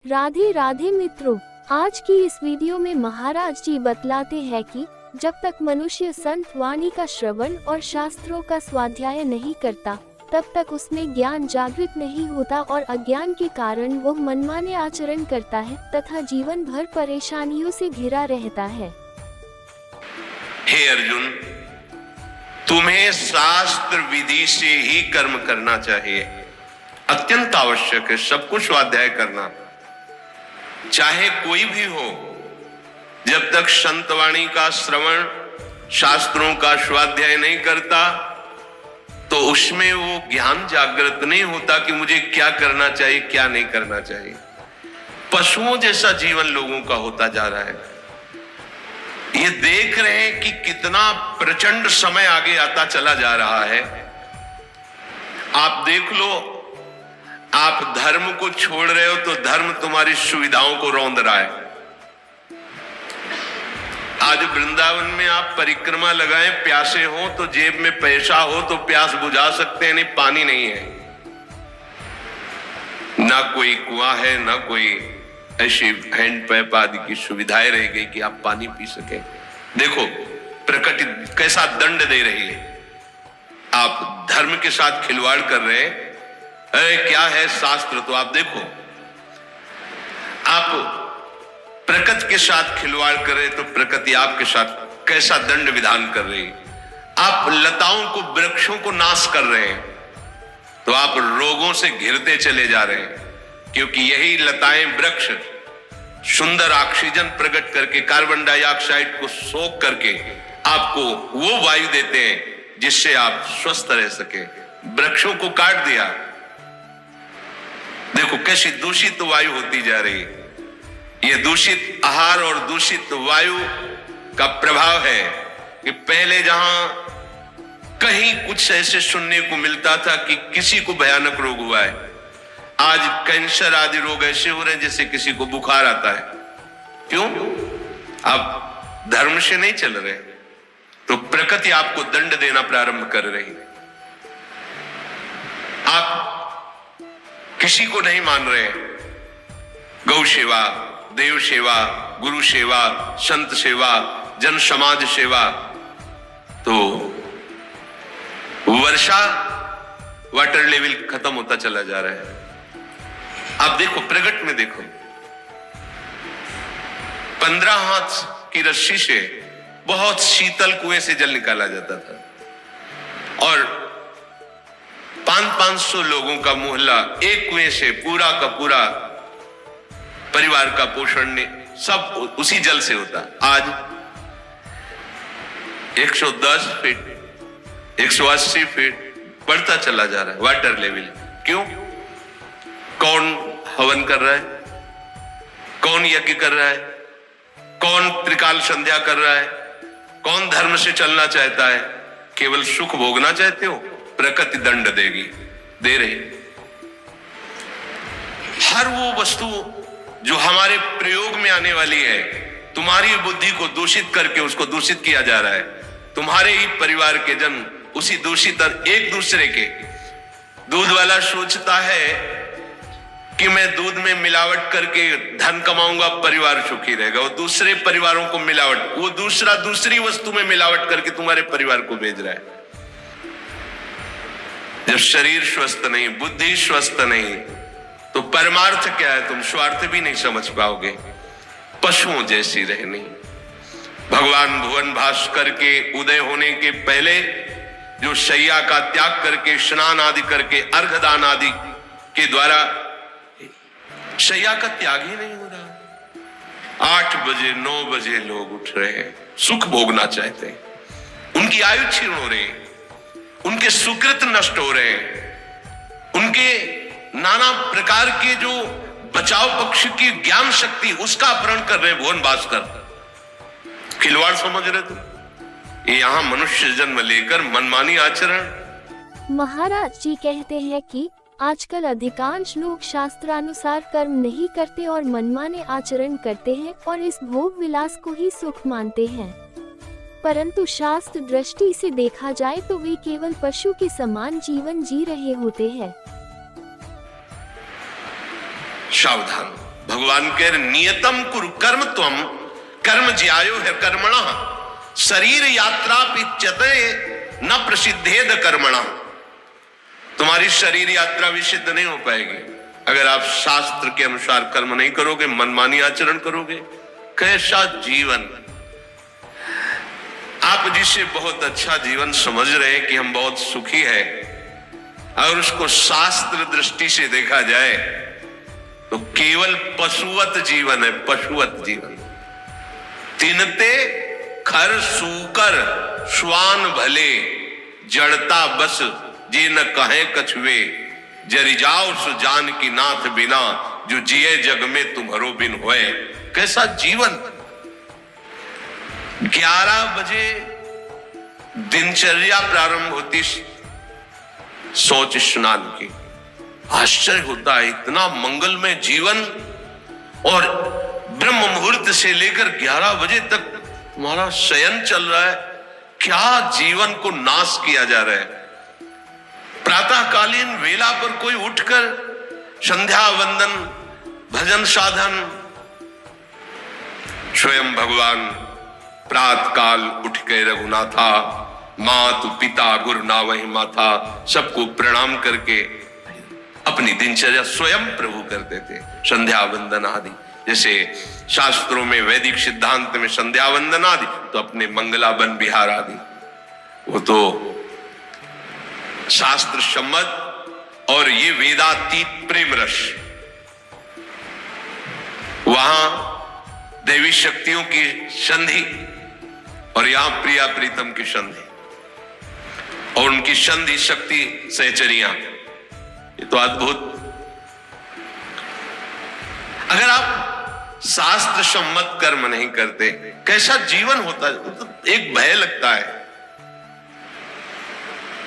राधे राधे मित्रों, आज की इस वीडियो में महाराज जी बतलाते हैं कि जब तक मनुष्य संत वाणी का श्रवण और शास्त्रों का स्वाध्याय नहीं करता, तब तक उसमें ज्ञान जागृत नहीं होता और अज्ञान के कारण वो मनमाने आचरण करता है तथा जीवन भर परेशानियों से घिरा रहता है। हे अर्जुन, तुम्हें शास्त्र विधि से ही कर्म करना चाहिए, अत्यंत आवश्यक है। सबको स्वाध्याय करना, चाहे कोई भी हो। जब तक संतवाणी का श्रवण, शास्त्रों का स्वाध्याय नहीं करता, तो उसमें वो ज्ञान जागृत नहीं होता कि मुझे क्या करना चाहिए, क्या नहीं करना चाहिए। पशुओं जैसा जीवन लोगों का होता जा रहा है। ये देख रहे हैं कि कितना प्रचंड समय आगे आता चला जा रहा है। आप देख लो, आप धर्म को छोड़ रहे हो तो धर्म तुम्हारी सुविधाओं को रौंद रहा है। आज वृंदावन में आप परिक्रमा लगाएं, प्यासे हो तो जेब में पैसा हो तो प्यास बुझा सकते हैं, नहीं पानी नहीं है, ना कोई कुआं है, ना कोई ऐसी हैंडपैप आदि की सुविधाएं रह गई कि आप पानी पी सके। देखो प्रकृति कैसा दंड दे रही है। आप धर्म के साथ खिलवाड़ कर रहे हैं। अरे क्या है शास्त्र, तो आप देखो, आप प्रकृति के साथ खिलवाड़ कर रहे तो प्रकृति आपके साथ कैसा दंड विधान कर रही है। आप लताओं को, वृक्षों को नाश कर रहे हैं तो आप रोगों से घिरते चले जा रहे हैं, क्योंकि यही लताएं, वृक्ष सुंदर ऑक्सीजन प्रकट करके कार्बन डाइऑक्साइड को सोख करके आपको वो वायु देते हैं जिससे आप स्वस्थ रह सके। वृक्षों को काट दिया, देखो कैसी दूषित वायु होती जा रही है। यह दूषित आहार और दूषित वायु का प्रभाव है कि पहले जहां कहीं कुछ ऐसे सुनने को मिलता था कि किसी को भयानक रोग हुआ है, आज कैंसर आदि रोग ऐसे हो रहे हैं जैसे किसी को बुखार आता है। क्यों? आप धर्म से नहीं चल रहे, तो प्रकृति आपको दंड देना प्रारंभ कर रही। आप किसी को नहीं मान रहे। गौ सेवा, देव सेवा, गुरु सेवा, संत सेवा, जन समाज सेवा, तो वर्षा वाटर लेवल खत्म होता चला जा रहा है। आप देखो, प्रगट में देखो, 15 हाथ की रस्सी से बहुत शीतल कुएं से जल निकाला जाता था और 500 लोगों का मोहल्ला एक कुएं से पूरा का पूरा परिवार का पोषण सब उसी जल से होता। आज 110 फीट, 180 फीट बढ़ता चला जा रहा है वाटर लेवल। क्यों? कौन हवन कर रहा है, कौन यज्ञ कर रहा है, कौन त्रिकाल संध्या कर रहा है, कौन धर्म से चलना चाहता है? केवल सुख भोगना चाहते हो, प्रकृति दंड देगी, दे रही। हर वो वस्तु जो हमारे प्रयोग में आने वाली है, तुम्हारी बुद्धि को दूषित करके उसको दूषित किया जा रहा है। तुम्हारे ही परिवार के जन उसी दूषित एक दूसरे के, दूध वाला सोचता है कि मैं दूध में मिलावट करके धन कमाऊंगा, परिवार सुखी रहेगा। वो दूसरे परिवारों को मिलावट, वो दूसरा दूसरी वस्तु में मिलावट करके तुम्हारे परिवार को भेज रहा है। जब शरीर स्वस्थ नहीं, बुद्धि स्वस्थ नहीं, तो परमार्थ क्या है? तुम स्वार्थ भी नहीं समझ पाओगे। पशुओं जैसी रहनी। भगवान भुवन भास्कर के उदय होने के पहले जो शैया का त्याग करके, स्नान आदि करके, अर्घदान आदि के द्वारा शैया का त्याग ही नहीं हो रहा। 8 बजे 9 बजे लोग उठ रहे हैं, सुख भोगना चाहते हैं, उनकी आयु क्षीण हो रही है, उनके सुकृत नष्ट हो रहे हैं, उनके नाना प्रकार के जो बचाव पक्ष की ज्ञान शक्ति उसका अपहरण कर रहे हैं भुवन भास्कर। खिलवाड़ समझ रहे तुम? ये यहां मनुष्य जन्म लेकर मनमानी आचरण। महाराज जी कहते हैं कि आजकल अधिकांश लोग शास्त्रानुसार कर्म नहीं करते और मनमाने आचरण करते हैं और इस भोग विलास को ही सुख मानते हैं। परंतु शास्त्र दृष्टि से देखा जाए तो वे केवल पशु के समान जीवन जी रहे होते हैं। सावधान। भगवान कह रहे नियतम कुरु कर्म त्वम कर्म ज्यायो है कर्मणा शरीर यात्रा पिच्यते न प्रसिद्धेद कर्मणा। तुम्हारी शरीर यात्रा भी सिद्ध नहीं हो पाएगी अगर आप शास्त्र के अनुसार कर्म नहीं करोगे, मनमानी आचरण करोगे। कैसा जीवन! आप जिसे बहुत अच्छा जीवन समझ रहे हैं कि हम बहुत सुखी हैं, अगर उसको शास्त्र दृष्टि से देखा जाए तो केवल पशुवत जीवन है, पशुवत जीवन। तिनते खर सूकर श्वान भले जड़ता बस जे न कहे कछुए जरि जाओ सु जान की नाथ बिना जो जिए जग में तुम्हारो बिन होए। कैसा जीवन! 11 बजे दिनचर्या प्रारंभ होती सोच स्नान की। आश्चर्य होता है, इतना मंगलमय जीवन और ब्रह्म मुहूर्त से लेकर 11 बजे तक तुम्हारा शयन चल रहा है। क्या जीवन को नाश किया जा रहा है। प्रातःकालीन वेला पर कोई उठकर संध्या वंदन भजन साधन, स्वयं भगवान प्रातः काल उठ के रघुनाथा मातु पिता गुरु नावहि माथा सबको प्रणाम करके अपनी दिनचर्या स्वयं प्रभु करते थे। संध्या वंदन आदि, जैसे शास्त्रों में वैदिक सिद्धांत में संध्या वंदन आदि, तो अपने मंगला वन विहार आदि, वो तो शास्त्र सम्मत और ये वेदातीत प्रेम रस। वहां देवी शक्तियों की संधि और यहां प्रिया प्रीतम की संधि और उनकी संधि शक्ति सहचरियां, ये तो अद्भुत। अगर आप शास्त्र सम्मत कर्म नहीं करते कैसा जीवन होता है, तो एक भय लगता है।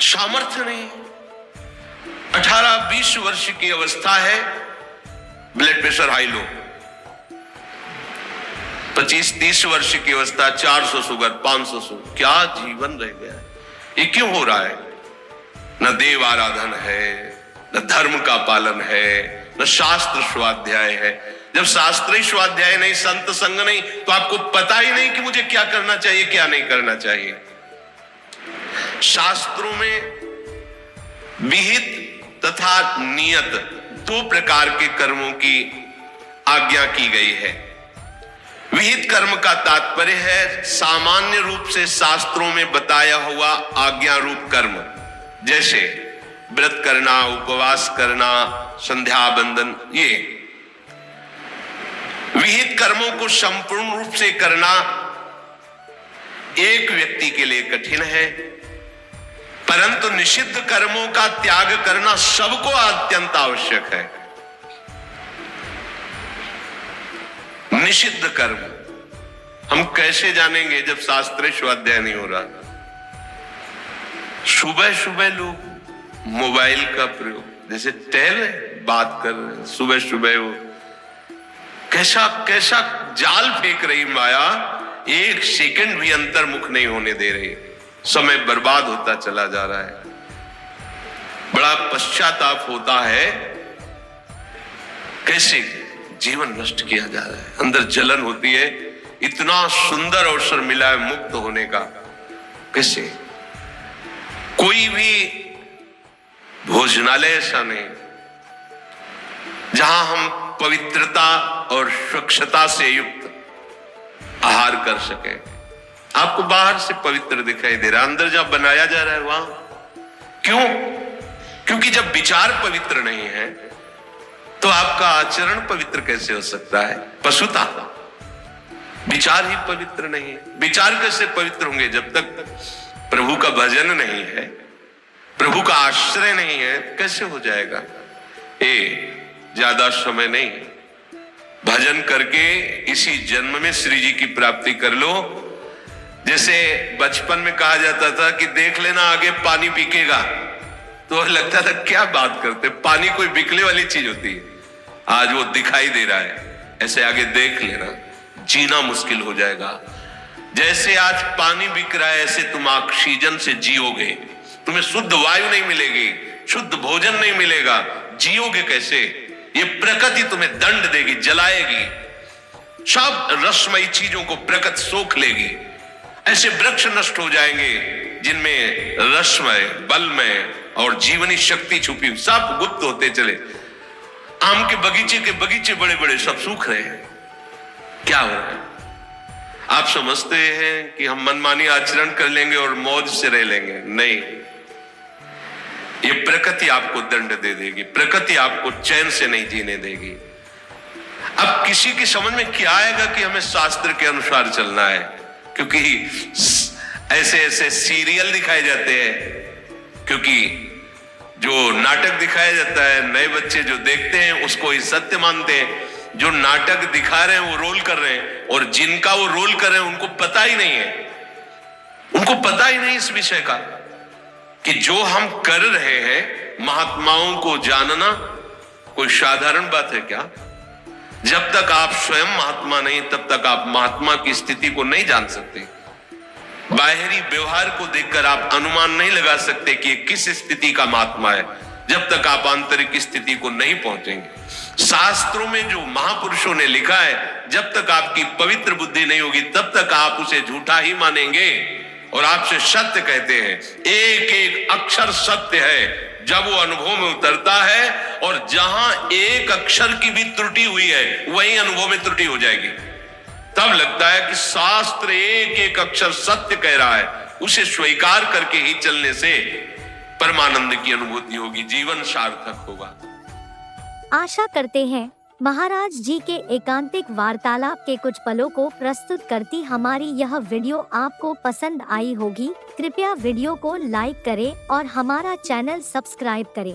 सामर्थ्य नहीं, 18-20 वर्ष की अवस्था है, ब्लड प्रेशर हाई लो, 25-30 वर्ष की अवस्था 400 शुगर 500 शुगर। क्या जीवन रह गया है? ये क्यों हो रहा है? न देव आराधन है, न धर्म का पालन है, न शास्त्र स्वाध्याय है। जब शास्त्रीय स्वाध्याय नहीं, संत संग नहीं, तो आपको पता ही नहीं कि मुझे क्या करना चाहिए क्या नहीं करना चाहिए। शास्त्रों में विहित तथा नियत 2 प्रकार के कर्मों की आज्ञा की गई है। विहित कर्म का तात्पर्य है सामान्य रूप से शास्त्रों में बताया हुआ आज्ञा रूप कर्म, जैसे व्रत करना, उपवास करना, संध्या बंदन। ये विहित कर्मों को संपूर्ण रूप से करना एक व्यक्ति के लिए कठिन है, परंतु निषिद्ध कर्मों का त्याग करना सबको अत्यंत आवश्यक है। निषिद्ध कर्म हम कैसे जानेंगे जब शास्त्रीय स्वाध्याय नहीं हो रहा? सुबह सुबह लोग मोबाइल का प्रयोग, जैसे टहल बात कर रहे, सुबह सुबह वो कैसा कैसा जाल फेंक रही माया, 1 सेकंड भी अंतर्मुख नहीं होने दे रही। समय बर्बाद होता चला जा रहा है। बड़ा पश्चाताप होता है, कैसे जीवन नष्ट किया जा रहा है। अंदर जलन होती है, इतना सुंदर अवसर मिला है मुक्त होने का, कैसे? कोई भी भोजनालय ऐसा नहीं जहां हम पवित्रता और स्वच्छता से युक्त आहार कर सके। आपको बाहर से पवित्र दिखाई दे रहा है, अंदर जहां बनाया जा रहा है वहां क्यों? क्योंकि जब विचार पवित्र नहीं है तो आपका आचरण पवित्र कैसे हो सकता है? पशुता, विचार ही पवित्र नहीं है। विचार कैसे पवित्र होंगे? जब तक प्रभु का भजन नहीं है, प्रभु का आश्रय नहीं है, कैसे हो जाएगा? ज्यादा समय नहीं, भजन करके इसी जन्म में श्री जी की प्राप्ति कर लो। जैसे बचपन में कहा जाता था कि देख लेना आगे पानी बिकेगा, तो लगता था क्या बात करते, पानी कोई बिकने वाली चीज होती है। आज वो दिखाई दे रहा है, ऐसे आगे देख लेना, जीना मुश्किल हो जाएगा। जैसे आज पानी बिक रहा है, ऐसे तुम ऑक्सीजन से जियोगे, तुम्हें शुद्ध वायु नहीं मिलेगी, शुद्ध भोजन नहीं मिलेगा, जियोगे कैसे? ये प्रकृति तुम्हें दंड देगी, जलाएगी, सब रसमयी चीजों को प्रकृति सोख लेगी। ऐसे वृक्ष नष्ट हो जाएंगे जिनमें रसमय, बलमय और जीवनी शक्ति छुपी, सब गुप्त होते चले। आम के बगीचे बड़े बड़े सब सूख रहे हैं। क्या हो रहा है? आप समझते हैं कि हम मनमानी आचरण कर लेंगे और मौज से रह लेंगे? नहीं, ये प्रकृति आपको दंड दे देगी, प्रकृति आपको चैन से नहीं जीने देगी। अब किसी की समझ में क्या आएगा कि हमें शास्त्र के अनुसार चलना है, क्योंकि ऐसे ऐसे सीरियल दिखाए जाते हैं, क्योंकि जो नाटक दिखाया जाता है, नए बच्चे जो देखते हैं उसको ही सत्य मानते हैं। जो नाटक दिखा रहे हैं वो रोल कर रहे हैं, और जिनका वो रोल कर रहे हैं उनको पता ही नहीं है, उनको पता ही नहीं इस विषय का कि जो हम कर रहे हैं महात्माओं को जानना कोई साधारण बात है क्या? जब तक आप स्वयं महात्मा नहीं, तब तक आप महात्मा की स्थिति को नहीं जान सकते। बाहरी व्यवहार को देखकर आप अनुमान नहीं लगा सकते कि किस स्थिति का महात्मा है, जब तक आप आंतरिक स्थिति को नहीं पहुंचेंगे। शास्त्रों में जो महापुरुषों ने लिखा है, जब तक आपकी पवित्र बुद्धि नहीं होगी तब तक आप उसे झूठा ही मानेंगे और आपसे सत्य कहते हैं। एक एक अक्षर सत्य है जब वो अनुभव में उतरता है, और जहां एक अक्षर की भी त्रुटि हुई है वहीं अनुभव में त्रुटि हो जाएगी। तब लगता है कि शास्त्र एक एक अक्षर सत्य कह रहा है। उसे स्वीकार करके ही चलने से परमानंद की अनुभूति होगी, जीवन सार्थक होगा। आशा करते हैं महाराज जी के एकांतिक वार्तालाप के कुछ पलों को प्रस्तुत करती हमारी यह वीडियो आपको पसंद आई होगी। कृपया वीडियो को लाइक करें और हमारा चैनल सब्सक्राइब करें।